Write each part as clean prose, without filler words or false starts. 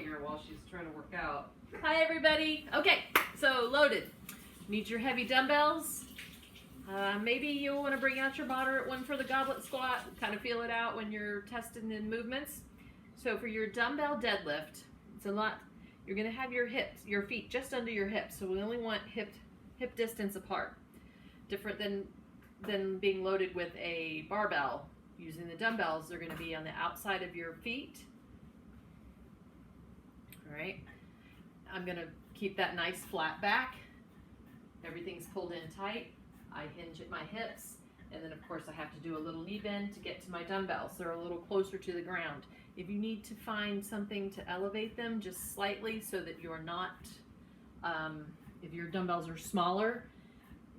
here while she's trying to work out. Hi everybody. Okay, so loaded. Need your heavy dumbbells. Maybe you'll want to bring out your moderate one for the goblet squat, kind of feel it out when you're testing the movements. So for your dumbbell deadlift, it's a lot. You're going to have your feet just under your hips. So we only want hip distance apart. Different than being loaded with a barbell. Using the dumbbells, they're going to be on the outside of your feet. All right. I'm going to keep that nice flat back. Everything's pulled in tight. I hinge at my hips, and then of course I have to do a little knee bend to get to my dumbbells. They're a little closer to the ground. If you need to find something to elevate them just slightly so that you're not, if your dumbbells are smaller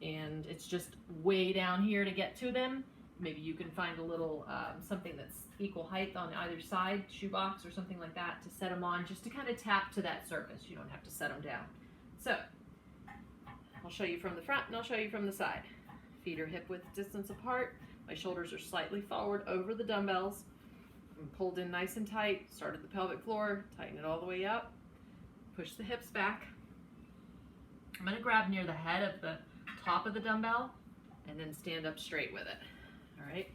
and it's just way down here to get to them, maybe you can find a little something that's equal height on either side, shoebox or something like that, to set them on, just to kind of tap to that surface. You don't have to set them down. So I'll show you from the front and I'll show you from the side. Feet are hip width distance apart. My shoulders are slightly forward over the dumbbells. I'm pulled in nice and tight. Start at the pelvic floor, tighten it all the way up. Push the hips back. I'm going to grab near the head of the top of the dumbbell and then stand up straight with it. All right.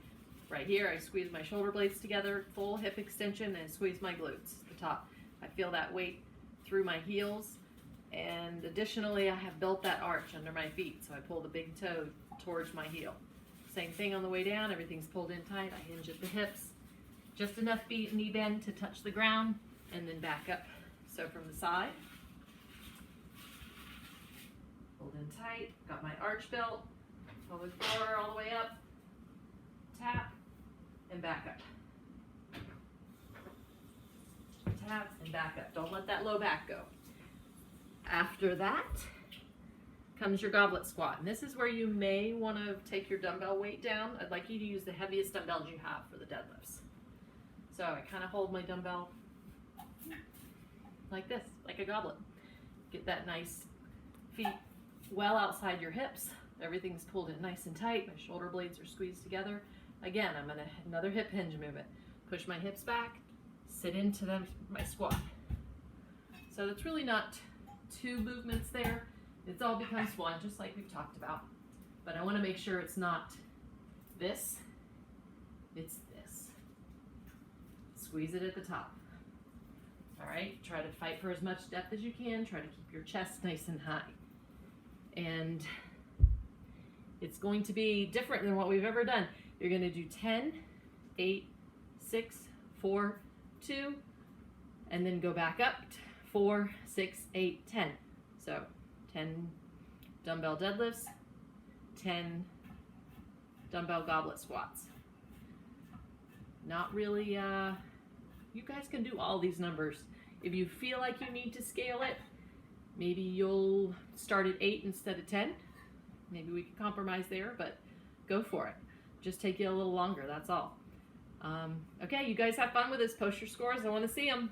Right here, I squeeze my shoulder blades together, full hip extension, and squeeze my glutes at the top. I feel that weight through my heels. And additionally, I have built that arch under my feet, so I pull the big toe towards my heel. Same thing on the way down, everything's pulled in tight. I hinge at the hips, just enough knee bend to touch the ground, and then back up. So from the side, pulled in tight, got my arch built, pelvic floor all the way up, tap, and back up. Tap, and back up. Don't let that low back go. After that comes your goblet squat, and this is where you may want to take your dumbbell weight down. I'd like you to use the heaviest dumbbells you have for the deadlifts. So I kind of hold my dumbbell like this, like a goblet. Get that nice feet well outside your hips. Everything's pulled in nice and tight. My shoulder blades are squeezed together. Again, I'm going to another hip hinge movement. Push my hips back, sit into my squat. So that's really not two movements there. It's all becomes one, just like we've talked about. But I want to make sure it's not this, it's this. Squeeze it at the top. All right, try to fight for as much depth as you can. Try to keep your chest nice and high. And it's going to be different than what we've ever done. You're going to do 10, 8, 6, 4, 2, and then go back up. 4, 6, 8, 10. So 10 dumbbell deadlifts, 10 dumbbell goblet squats. Not really, you guys can do all these numbers. If you feel like you need to scale it, maybe you'll start at 8 instead of 10. Maybe we can compromise there, but go for it. Just take you a little longer, that's all. Okay, you guys have fun with this. Post your scores. I want to see them.